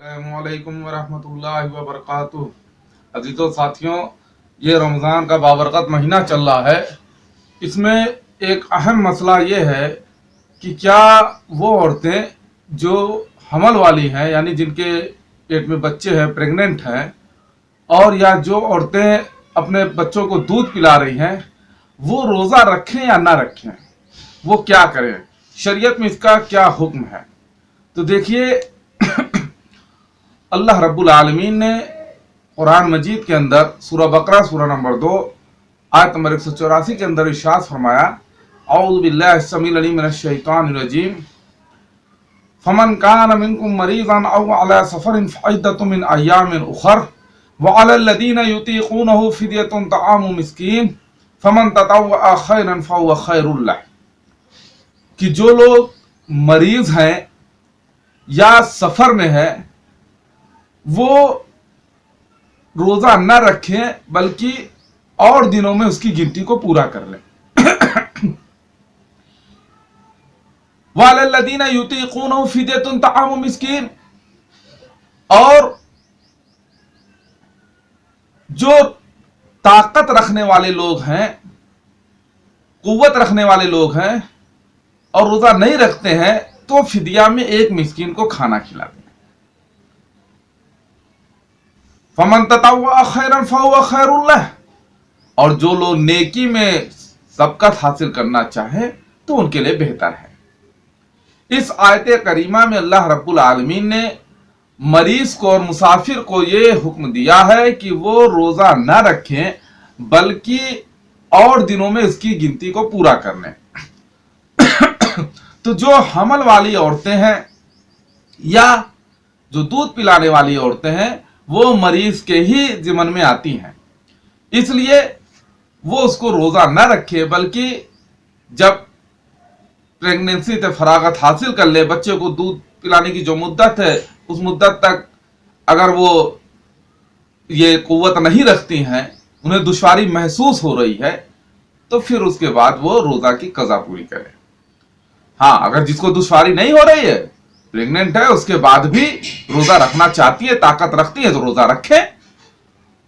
अस्सलामुअलैकुम वरहमतुल्लाहि वबरकातुहू। अज़ीज़ों साथियों, ये रमज़ान का बाबरकत महीना चल रहा है। इसमें एक अहम मसला ये है कि क्या वो औरतें जो हमल वाली हैं, यानी जिनके पेट में बच्चे हैं, प्रेग्नेंट हैं, और या जो औरतें अपने बच्चों को दूध पिला रही हैं, वो रोज़ा रखें या ना रखें, वो क्या करें, शरीयत में इसका क्या हुक्म है। तो देखिए, अल्लाह रब्बुल आलमीन ने कुरान मजीद के अंदर सूरह बकरा सूरह नंबर 2 आयत नंबर 184 के अंदर इरशाद फरमाया, औज़ु बिल्लाहि समील अलीम मिनश शैतानिर रजीम, फमन कान मिनकुम मरीज़न औ अला सफरिन फइद्दतुम मिन अय्यामिन उखर व अलल लदीना युतीक़ूनहु फिद्यतुन तआमु मिस्कीन फमन ततव्वअ खैरन फहुव खैरुल लह। कि जो लोग मरीज हैं या सफर में है, वो रोजा न रखें बल्कि और दिनों में उसकी गिनती को पूरा कर लें। वालल्लदीना युतीक़ूनहु फिद्यतुन तआमु मिस्कीन, और जो ताकत रखने वाले लोग हैं, कुव्वत रखने वाले लोग हैं और रोजा नहीं रखते हैं, तो फिदिया में एक मिस्कीन को खाना खिला दें। फमन ततव्वअ खैरन फहुव खैरुल लह, और जो लोग नेकी में सबकत हासिल करना चाहे तो उनके लिए बेहतर है। इस आयत करीमा में अल्लाह रब्बुल आलमीन ने मरीज को और मुसाफिर को ये हुक्म दिया है कि वो रोजा न रखें बल्कि और दिनों में इसकी गिनती को पूरा कर लें। तो जो हमल वाली औरतें हैं या जो दूध पिलाने वाली औरतें हैं, वो मरीज के ही जिम्मन में आती हैं, इसलिए वो उसको रोजा न रखे बल्कि जब प्रेगनेंसी से फरागत हासिल कर ले, बच्चे को दूध पिलाने की जो मुद्दत है उस मुद्दत तक अगर वो ये कुव्वत नहीं रखती हैं, उन्हें दुश्वारी महसूस हो रही है, तो फिर उसके बाद वो रोजा की कज़ा पूरी करे। हाँ, अगर जिसको दुश्वारी नहीं हो रही है, प्रेग्नेंट है, उसके बाद भी रोजा रखना चाहती है, ताकत रखती है, तो रोजा रखे।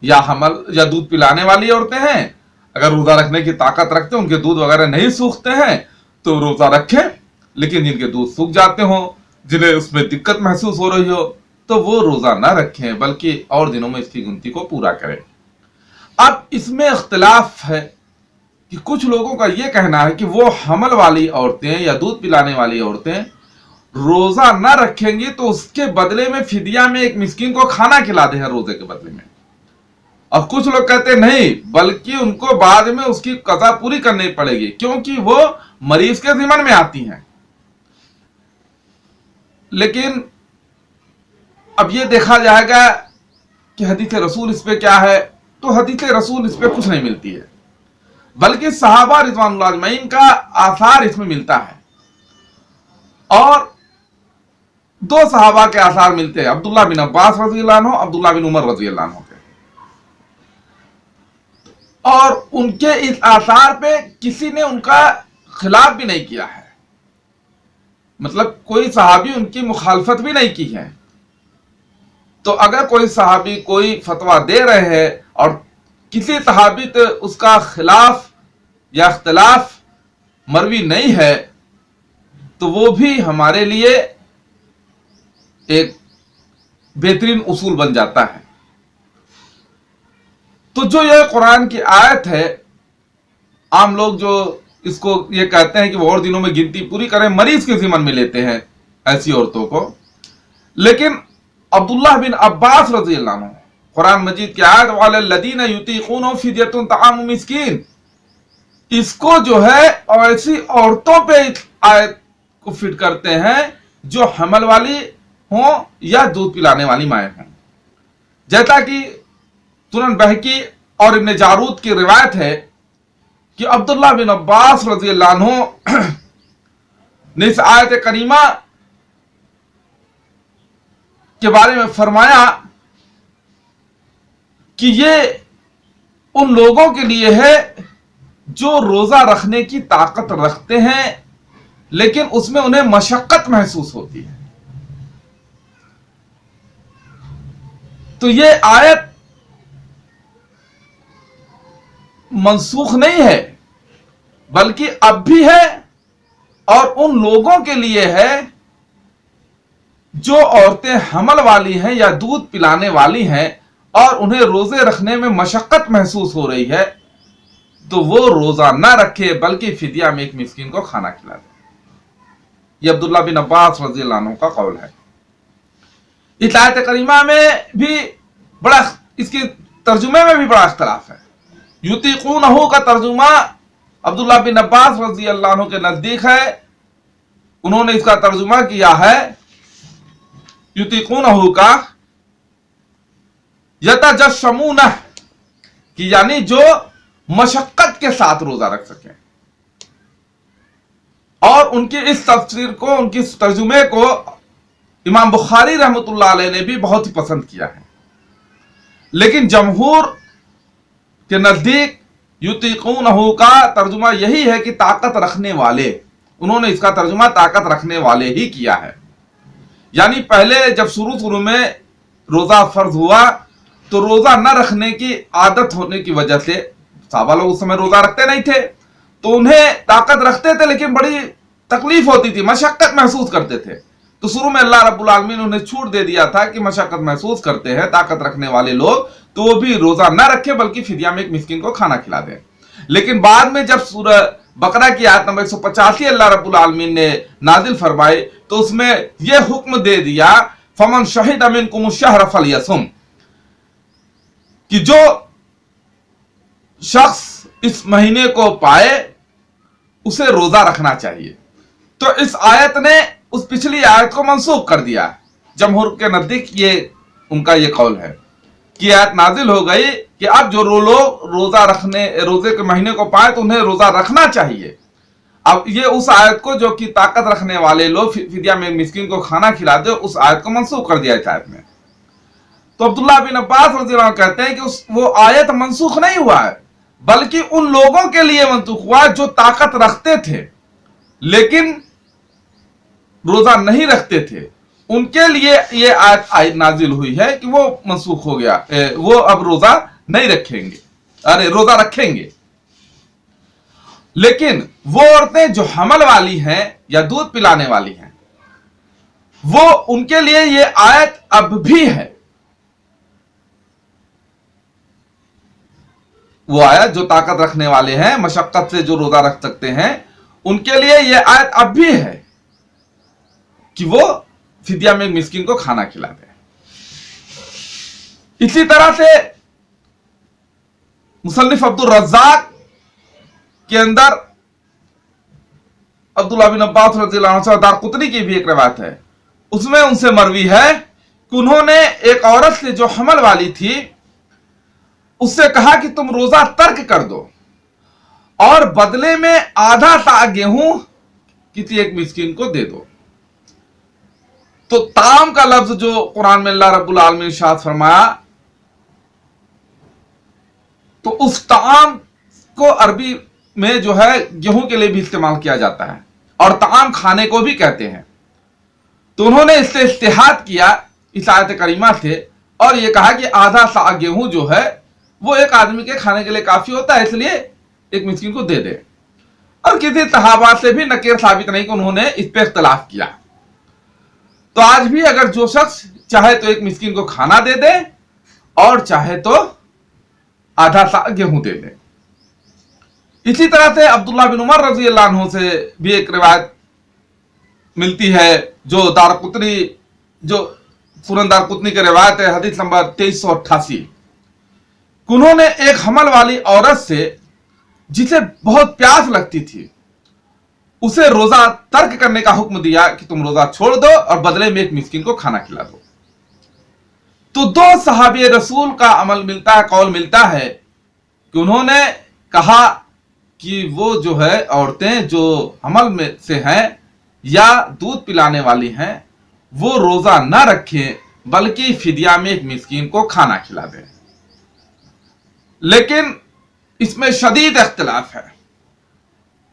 या हमल या दूध पिलाने वाली औरतें हैं, अगर रोजा रखने की ताकत रखते हैं, उनके दूध वगैरह नहीं सूखते हैं, तो रोजा रखें। लेकिन जिनके दूध सूख जाते हो, जिन्हें उसमें दिक्कत महसूस हो रही हो, तो वो रोजा ना रखें बल्कि और दिनों में इसकी गिनती को पूरा करें। अब इसमें इख्तिलाफ है कि कुछ लोगों का यह कहना है कि वो हमल वाली औरतें या दूध पिलाने वाली औरतें रोजा न रखेंगी तो उसके बदले में फिदिया में एक मिस्कीन को खाना खिला दे हैं रोजे के बदले में। और कुछ लोग कहते नहीं, बल्कि उनको बाद में उसकी कज़ा पूरी करनी पड़ेगी, क्योंकि वो मरीज के जिम्मन में आती हैं। लेकिन अब ये देखा जाएगा कि हदीस रसूल इस पे क्या है, तो हदीस रसूल इस पे कुछ नहीं मिलती है, बल्कि सहाबा रिज़वानुल्लाह अजमईन का आसार इसमें मिलता है। और दो सहाबा के आसार मिलते हैं, अब्दुल्लाह बिन अब्बास रज़ियल्लाहु अन्हु, अब्दुल्लाह बिन उमर रज़ियल्लाहु अन्हु के। और उनके इस आसार पे किसी ने उनका खिलाफ भी नहीं किया है, मतलब कोई सहाबी उनकी मुखालफत भी नहीं की है। तो अगर कोई सहाबी कोई फतवा दे रहे हैं और किसी सहाबी तो उसका खिलाफ या इख्तिलाफ मरवी नहीं है, तो वो भी हमारे लिए एक बेहतरीन उसूल बन जाता है। तो जो यह कुरान की आयत है, आम लोग जो इसको ये कहते हैं कि वो और दिनों में गिनती पूरी करें, मरीज के जिम्मन में लेते हैं ऐसी औरतों को। लेकिन अब्दुल्लाह बिन अब्बास रज़ियल्लाहु अन्हु कुरान मजीद की आयत वालल्लदीना युतीक़ूनहु फिद्यतुन तआमु मिस्कीन, इसको जो है ऐसी औरतों पे आयत को फिट करते हैं जो हमल वाली हों या दूध पिलाने वाली माएँ हों। जैसा कि सुनन बहकी और इब्न जारूद की रिवायत है कि अब्दुल्लाह बिन अब्बास रज़ियल्लाहु अन्हु ने इस आयत करीमा के बारे में फरमाया कि ये उन लोगों के लिए है जो रोजा रखने की ताकत रखते हैं लेकिन उसमें उन्हें मशक्कत महसूस होती है। تو یہ آیت منسوخ نہیں ہے بلکہ اب بھی ہے اور ان لوگوں کے لیے ہے جو عورتیں حمل والی ہیں یا دودھ پلانے والی ہیں اور انہیں روزے رکھنے میں مشقت محسوس ہو رہی ہے تو وہ روزہ نہ رکھے بلکہ فدیہ میں ایک مسکین کو کھانا کھلا دے. یہ عبداللہ بن عباس رضی اللہ عنہ کا قول ہے. اس آیت کریمہ میں بھی بڑا اس کے ترجمے میں بھی بڑا اختلاف ہے. یطیقونہ کا ترجمہ عبداللہ بن عباس رضی اللہ عنہ کے نزدیک ہے. انہوں نے اس کا ترجمہ کیا ہے یطیقونہ کا یتجشمونہ کہ یعنی جو مشقت کے ساتھ روزہ رکھ سکیں. اور ان کی اس تفسیر کو ان کی اس ترجمے کو امام بخاری رحمۃ اللہ علیہ نے بھی بہت ہی پسند کیا ہے. لیکن جمہور کے نزدیک یطیقونہ کا ترجمہ یہی ہے کہ طاقت رکھنے والے. انہوں نے اس کا ترجمہ طاقت رکھنے والے ہی کیا ہے. یعنی پہلے جب شروع میں روزہ فرض ہوا تو روزہ نہ رکھنے کی عادت ہونے کی وجہ سے صحابہ لوگ اس سمے روزہ رکھتے نہیں تھے تو انہیں طاقت رکھتے تھے لیکن بڑی تکلیف ہوتی تھی, مشقت محسوس کرتے تھے. تو شروع میں اللہ رب العالمین نے انہیں چھوٹ دے دیا تھا کہ مشقت محسوس کرتے ہیں طاقت رکھنے والے لوگ تو وہ بھی روزہ نہ رکھے بلکہ فدیہ میں ایک مسکین کو کھانا کھلا دیں. لیکن بعد میں جب سورہ بقرہ کی آیت نمبر 185 اللہ رب العالمین نے نازل فرمائی تو اس میں یہ حکم دے دیا فمن شہد منکم الشہر فلیصم کہ جو شخص اس مہینے کو پائے اسے روزہ رکھنا چاہیے. تو اس آیت نے اس پچھلی آیت کو منسوخ کر دیا. جمہور کے نزدیک یہ ان کا یہ قول ہے کہ آیت نازل ہو گئی کہ اب جو لوگ روزے کے مہینے کو پائے تو انہیں روزہ رکھنا چاہیے. اب یہ اس آیت کو جو کہ طاقت رکھنے والے لوگ فدیہ میں مسکین کو کھانا کھلا دے اس آیت کو منسوخ کر دیا اس آیت میں. تو عبداللہ بن عباس رضی اللہ عنہ کہتے ہیں کہ وہ آیت منسوخ نہیں ہوا ہے بلکہ ان لوگوں کے لیے منسوخ ہوا جو طاقت رکھتے تھے لیکن روزہ نہیں رکھتے تھے. ان کے لیے یہ آیت نازل ہوئی ہے کہ وہ منسوخ ہو گیا, وہ اب روزہ نہیں رکھیں گے, روزہ رکھیں گے. لیکن وہ عورتیں جو حمل والی ہیں یا دودھ پلانے والی ہیں وہ ان کے لیے یہ آیت اب بھی ہے. وہ آیت جو طاقت رکھنے والے ہیں مشقت سے جو روزہ رکھ سکتے ہیں ان کے لیے یہ آیت اب بھی ہے کہ وہ فدیہ میں مسکین کو کھانا کھلا دیں. اسی طرح سے مصنف عبد الرزاق کے اندر عبداللہ بن عباس رضی اللہ عنہ سے دارقطنی کی بھی ایک روایت ہے. اس میں ان سے مروی ہے کہ انہوں نے ایک عورت سے جو حمل والی تھی اس سے کہا کہ تم روزہ ترک کر دو اور بدلے میں آدھا سا گیہوں کسی ایک مسکین کو دے دو. تو طعام کا لفظ جو قرآن میں اللہ رب العالمین نے ارشاد فرمایا تو اس طعام کو عربی میں جو ہے گیہوں کے لیے بھی استعمال کیا جاتا ہے اور طعام کھانے کو بھی کہتے ہیں. تو انہوں نے اس سے اجتہاد کیا اس آیت کریمہ سے اور یہ کہا کہ آدھا سا گیہوں جو ہے وہ ایک آدمی کے کھانے کے لیے کافی ہوتا ہے اس لیے ایک مسکین کو دے دے. اور کسی صحابہ سے بھی نکیر ثابت نہیں کہ انہوں نے اس پہ اختلاف کیا. تو آج بھی اگر جو شخص چاہے تو ایک مسکین کو کھانا دے دے اور چاہے تو آدھا سا گیہوں دے دے. اسی طرح سے عبداللہ بن عمر رضی اللہ عنہ سے بھی ایک روایت ملتی ہے جو دارقطنی جو سنن دارقطنی کی روایت ہے حدیث نمبر 2388. انہوں نے ایک حمل والی عورت سے جسے بہت پیاس لگتی تھی اسے روزہ ترک کرنے کا حکم دیا کہ تم روزہ چھوڑ دو اور بدلے میں ایک مسکین کو کھانا کھلا دو. تو دو صحابی رسول کا عمل ملتا ہے, قول ملتا ہے کہ انہوں نے کہا کہ وہ جو ہے عورتیں جو حمل میں سے ہیں یا دودھ پلانے والی ہیں وہ روزہ نہ رکھیں بلکہ فدیہ میں ایک مسکین کو کھانا کھلا دیں. لیکن اس میں شدید اختلاف ہے.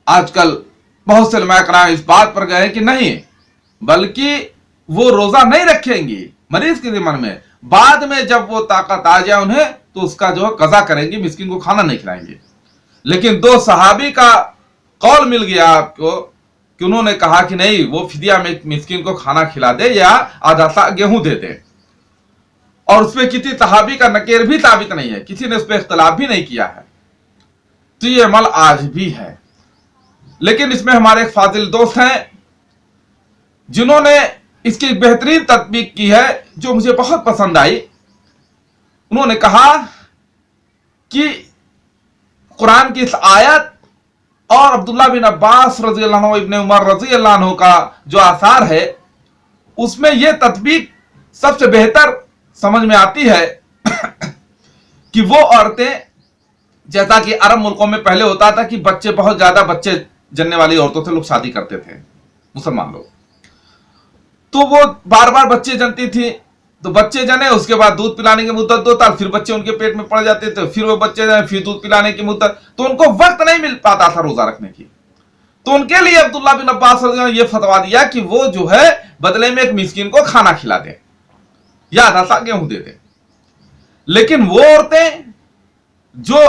آج کل بہت سے علماء کرام اس بات پر گئے کہ نہیں بلکہ وہ روزہ نہیں رکھیں گی मरीज के ज़िम्मे में, बाद में जब वो ताकत आ जाए उन्हें तो उसका जो है कज़ा करेंगे, मिस्किन को खाना नहीं खिलाएंगे। लेकिन दो सहाबी का कौल मिल गया आपको कि उन्होंने कहा कि नहीं, वो फिदिया में मिस्किन को खाना खिला दे या आधा सा गेहूं दे दे, और उसमें किसी सहाबी का नकेर भी साबित नहीं है, किसी ने उस पर इख्तलाफ भी नहीं किया है। तो ये अमल आज भी है। लेकिन इसमें हमारे एक फाजिल दोस्त हैं जिन्होंने इसकी बेहतरीन तत्बीक की है, जो मुझे बहुत पसंद आई। उन्होंने कहा कि कुरान की इस आयत और अब्दुल्ला बिन अब्बास रज़ी अल्लाह अन्हु, इब्न उमर रज़ी अल्लाह अन्हु का जो आसार है, उसमें यह तत्बीक सबसे बेहतर समझ में आती है कि वो औरतें, जैसा कि अरब मुल्कों में पहले होता था कि बच्चे, बहुत ज्यादा बच्चे जनने वाली औरतों से लोग शादी करते थे, मुसलमान लोग, तो वो बार बार बच्चे जनती थी। तो बच्चे जने, उसके बाद दूध पिलाने की मुद्दत होता, फिर बच्चे उनके पेट में पड़ जाते थे, फिर वो बच्चे जने, फिर दूध पिलाने की मुद्दत, तो उनको वक्त नहीं मिल पाता था रोजा रखने की। तो उनके लिए अब्दुल्ला बिन अब्बास ने ये फतवा दिया कि वो जो है बदले में एक मिस्किन को खाना खिला दे या आधा सा गेहूं दे दे। लेकिन वो औरतें जो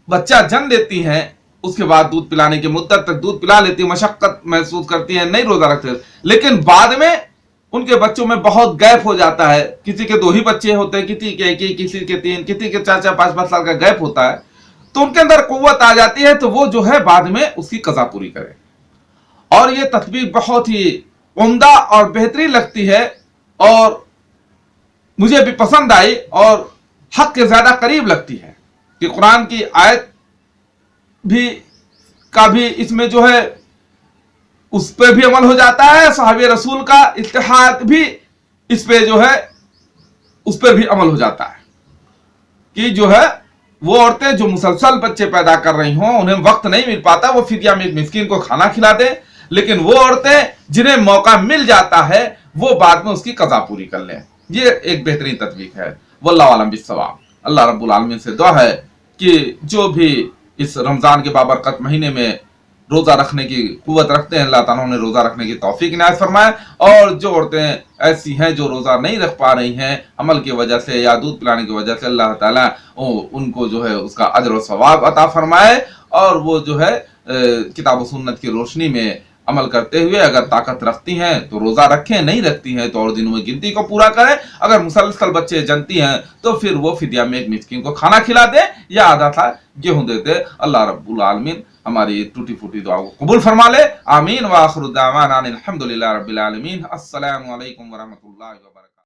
बच्चा जन्म देती हैं, उसके बाद दूध पिलाने की मुद्दत तक दूध पिला लेती, मशक्कत महसूस करती हैं, नहीं रोजा रखते, लेकिन बाद में उनके बच्चों में बहुत गैप हो जाता है। किसी के 2 ही बच्चे होते हैं, किसी के 1, किसी के 3, किसी के 4-4, 5-5 साल का गैप होता है, तो उनके अंदर कुव्वत आ जाती है, तो वो जो है बाद में उसकी कज़ा पूरी करे। और ये तस्बीह बहुत ही उम्दा और बेहतरीन लगती है और मुझे भी पसंद आई और हक के ज्यादा करीब लगती है कि कुरान की आयत भी का भी इसमें जो है उस पर भी अमल हो जाता है, सहाबे रसूल का इत्तिहाद भी इस पे जो है उस पर भी अमल हो जाता है कि जो है वो औरतें जो मुसलसल बच्चे पैदा कर रही हों, उन्हें वक्त नहीं मिल पाता, वो फिदिया में एक मिस्कीन को खाना खिला दे। लेकिन वो औरतें जिन्हें मौका मिल जाता है वो बाद में उसकी कज़ा पूरी कर लें। ये एक बेहतरीन तत्वीक है। वल्लाहु आलम बिस्सवाब। अल्लाह रब्बुल आलमीन से दुआ है कि जो भी इस रमजान के बाबरकत महीने में रोजा रखने की कुव्वत रखते हैं, अल्लाह ताला उन्हें रोजा रखने की तौफीक इनायत फरमाए। और जो औरतें ऐसी हैं जो रोजा नहीं रख पा रही हैं अमल की वजह से या दूध पिलाने की वजह से, अल्लाह ताला उनको जो है उसका अजर और सवाब अता फरमाए। और वो जो है किताब और सुन्नत की रोशनी में अमल करते हुए अगर ताकत रखती हैं तो रोजा रखें, नहीं रखती हैं तो और दिनों में गिनती को पूरा करें। अगर मुसलसल बच्चे जनती हैं तो फिर वो फिदिया में एक मिस्कीन को खाना खिला दे या आधा सा गेहूं दे दे। अल्लाह रब्बुल आलमीन हमारी टूटी फूटी दुआ को कबूल फरमा ले। आमीन व आखिरु दावाना अनिल हम्दुलिल्लाहि रब्बिल आलमीन। अस्सलामु अलैकुम व रहमतुल्लाहि व बरकातुहू।